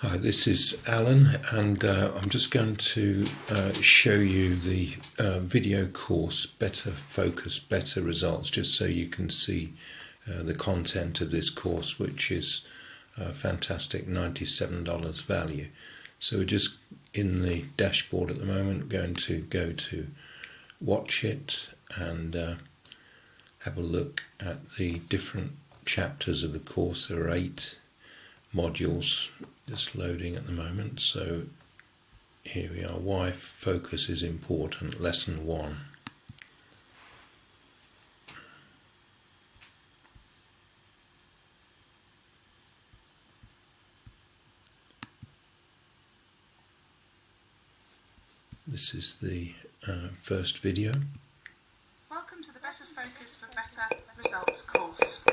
Hi, this is Alan, and I'm just going to show you the video course Better Focus, Better Results, just so you can see the content of this course, which is a fantastic $97 value. So we're just in the dashboard at the moment, going to go to watch it and have a look at the different chapters of the course. There are 8 modules just loading at the moment. So here we are. Why focus is important, lesson 1. This is the first video. Welcome to the Better Focus for Better Results course.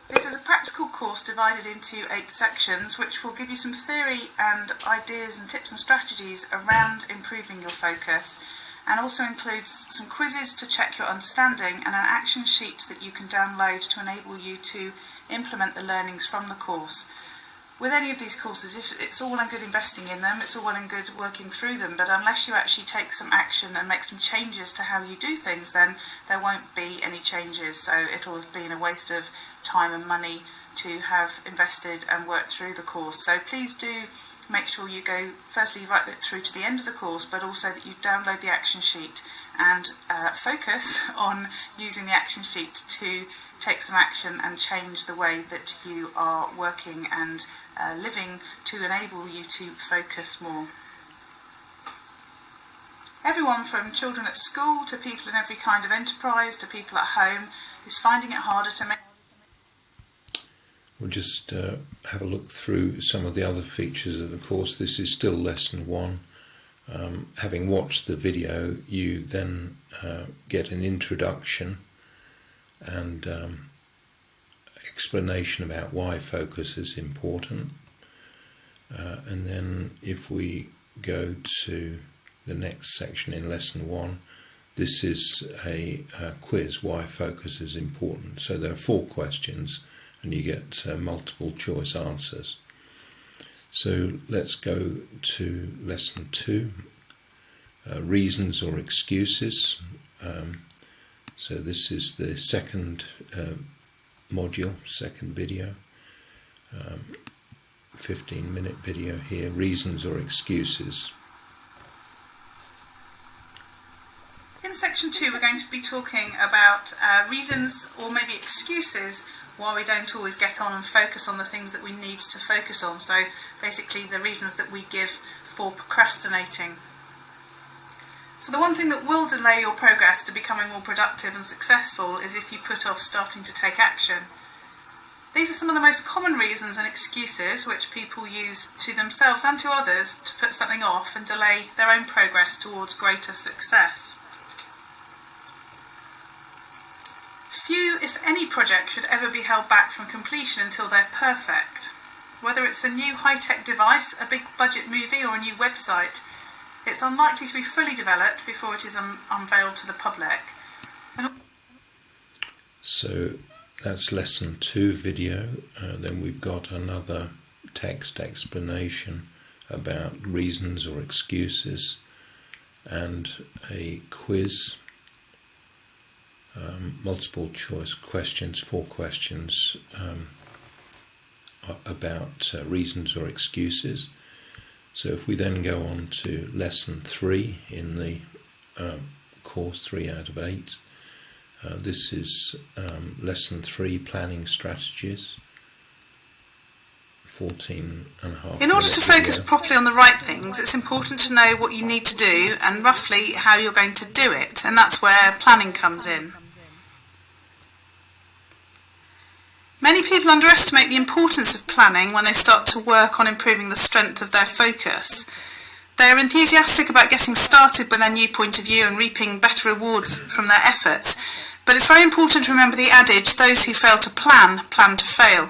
This is a practical course divided into 8 sections, which will give you some theory and ideas and tips and strategies around improving your focus, and also includes some quizzes to check your understanding and an action sheet that you can download to enable you to implement the learnings from the course. With any of these courses, if it's all well and good investing in them, it's all well and good working through them, but unless you actually take some action and make some changes to how you do things, then there won't be any changes. So it'll have been a waste of time and money to have invested and worked through the course. So please do make sure you go firstly right through to the end of the course, but also that you download the action sheet and focus on using the action sheet to take some action and change the way that you are working and living to enable you to focus more. Everyone from children at school to people in every kind of enterprise to people at home is finding it harder to make. We'll just have a look through some of the other features of the course. This is still lesson 1. Having watched the video, you then get an introduction and explanation about why focus is important. And then if we go to the next section in lesson 1, this is a quiz, why focus is important. So there are 4 questions and you get multiple choice answers. So let's go to lesson 2, reasons or excuses. So this is the second module, second video, 15-minute video here, reasons or excuses. In section 2 we're going to be talking about reasons or maybe excuses why we don't always get on and focus on the things that we need to focus on. So basically the reasons that we give for procrastinating. So the one thing that will delay your progress to becoming more productive and successful is if you put off starting to take action. These are some of the most common reasons and excuses which people use to themselves and to others to put something off and delay their own progress towards greater success. Few, if any, projects should ever be held back from completion until they're perfect. Whether it's a new high-tech device, a big budget movie or a new website, it's unlikely to be fully developed before it is unveiled to the public. So that's lesson 2 video. Then we've got another text explanation about reasons or excuses and a quiz, multiple choice questions, 4 questions about reasons or excuses. So if we then go on to lesson 3 in the course, 3 out of 8, this is lesson 3, planning strategies, 14.5. In order to focus properly on the right things, it's important to know what you need to do and roughly how you're going to do it, and that's where planning comes in. Many people underestimate the importance of planning when they start to work on improving the strength of their focus. They are enthusiastic about getting started with their new point of view and reaping better rewards from their efforts, but it's very important to remember the adage, those who fail to plan, plan to fail.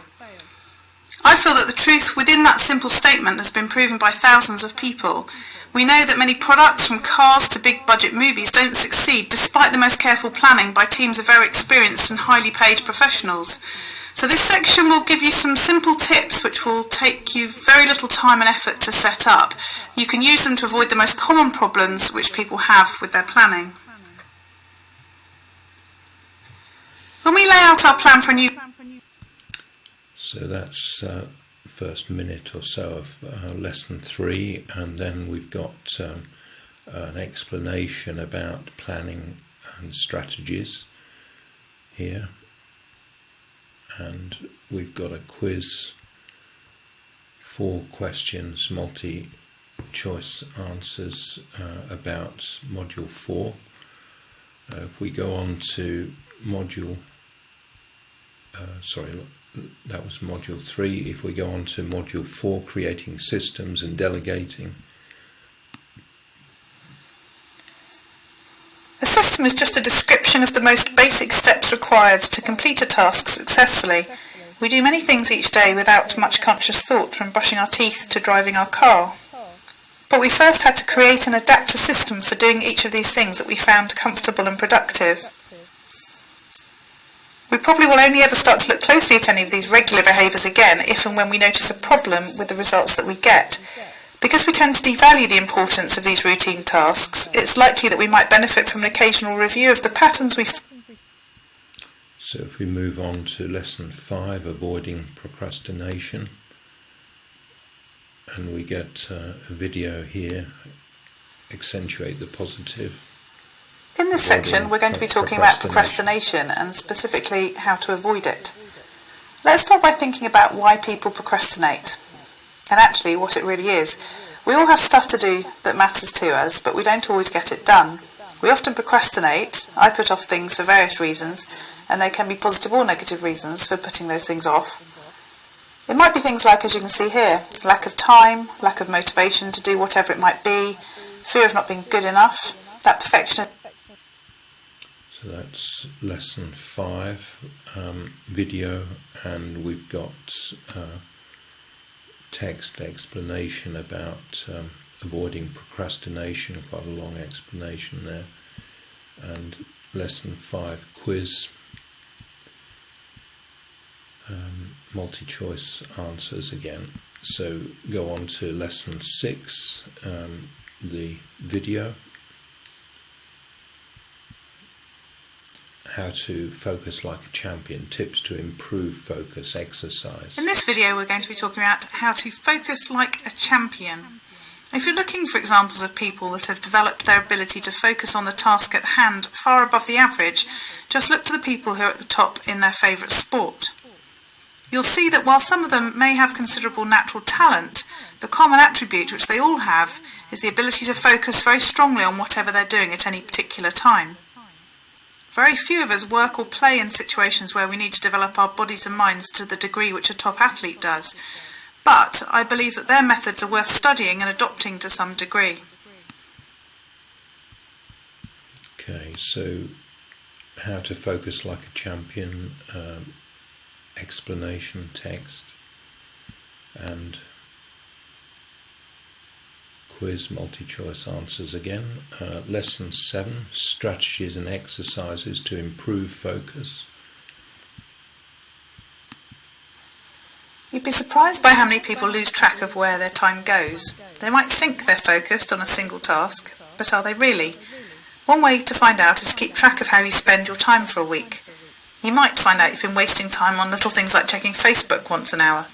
I feel that the truth within that simple statement has been proven by thousands of people. We know that many products, from cars to big budget movies, don't succeed despite the most careful planning by teams of very experienced and highly paid professionals. So this section will give you some simple tips which will take you very little time and effort to set up. You can use them to avoid the most common problems which people have with their planning. When we lay out our plan for a new... So that's first minute or so of lesson 3, and then we've got an explanation about planning and strategies here, and we've got a quiz, 4 questions, multi-choice answers about module 4. If we go on to that was module 3. If we go on to module 4, creating systems and delegating. A system is just a description of the most basic steps required to complete a task successfully. We do many things each day without much conscious thought, from brushing our teeth to driving our car. But we first had to create and adapt a system for doing each of these things that we found comfortable and productive. We probably will only ever start to look closely at any of these regular behaviours again if and when we notice a problem with the results that we get. Because we tend to devalue the importance of these routine tasks, it's likely that we might benefit from an occasional review of the patterns we... So if we move on to lesson 5, avoiding procrastination, and we get a video here, accentuate the positive. In this section, we're going to be talking about procrastination and specifically how to avoid it. Let's start by thinking about why people procrastinate, and actually what it really is. We all have stuff to do that matters to us, but we don't always get it done. We often procrastinate. I put off things for various reasons, and there can be positive or negative reasons for putting those things off. It might be things like, as you can see here, lack of time, lack of motivation to do whatever it might be, fear of not being good enough, that perfectionism. So that's lesson 5, video, and we've got text explanation about avoiding procrastination, quite a long explanation there, and lesson 5, quiz, multi-choice answers again. So go on to lesson 6, the video. How to focus like a champion, tips to improve focus exercise. In this video we're going to be talking about how to focus like a champion. If you're looking for examples of people that have developed their ability to focus on the task at hand far above the average, just look to the people who are at the top in their favourite sport. You'll see that while some of them may have considerable natural talent, the common attribute which they all have is the ability to focus very strongly on whatever they're doing at any particular time. Very few of us work or play in situations where we need to develop our bodies and minds to the degree which a top athlete does, but I believe that their methods are worth studying and adopting to some degree. Okay, so how to focus like a champion, explanation, text, and quiz, multi-choice answers again. Lesson 7, strategies and exercises to improve focus. You'd be surprised by how many people lose track of where their time goes. They might think they're focused on a single task, but are they really? One way to find out is to keep track of how you spend your time for a week. You might find out you've been wasting time on little things like checking Facebook once an hour.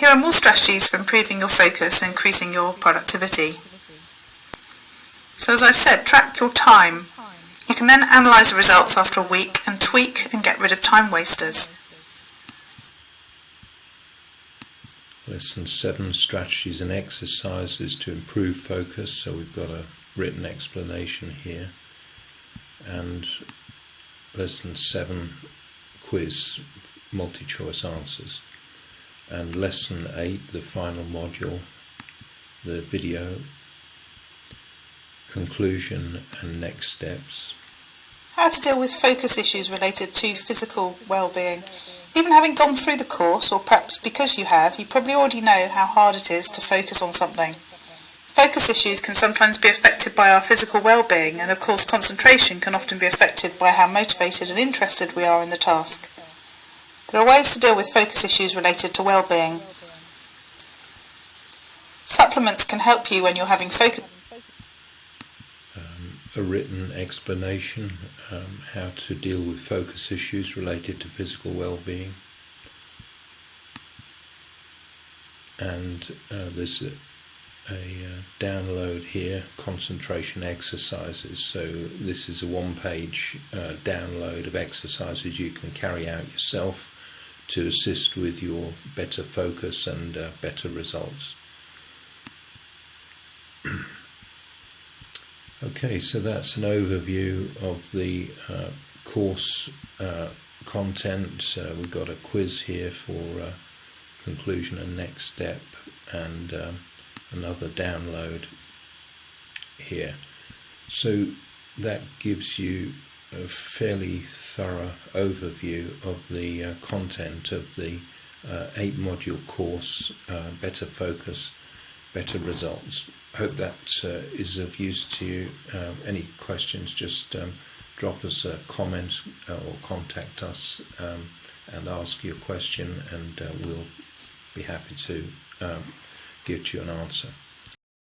Here are more strategies for improving your focus and increasing your productivity. So as I've said, track your time. You can then analyse the results after a week and tweak and get rid of time wasters. Lesson 7, strategies and exercises to improve focus. So we've got a written explanation here. And lesson 7, quiz, multi-choice answers. And lesson 8, the final module, the video, conclusion and next steps. How to deal with focus issues related to physical well-being. Even having gone through the course, or perhaps because you have, you probably already know how hard it is to focus on something. Focus issues can sometimes be affected by our physical well-being, and of course concentration can often be affected by how motivated and interested we are in the task. There are ways to deal with focus issues related to well-being. Supplements can help you when you're having focus. A written explanation how to deal with focus issues related to physical well-being, and there's a download here, concentration exercises. So this is a one-page download of exercises you can carry out yourself to assist with your better focus and better results. Okay, so that's an overview of the course content. We've got a quiz here for conclusion and next step, and another download here. So that gives you a fairly thorough overview of the content of the 8-module course, Better Focus, Better Results. Hope that is of use to you. Any questions, just drop us a comment or contact us and ask your question, and we'll be happy to give you an answer.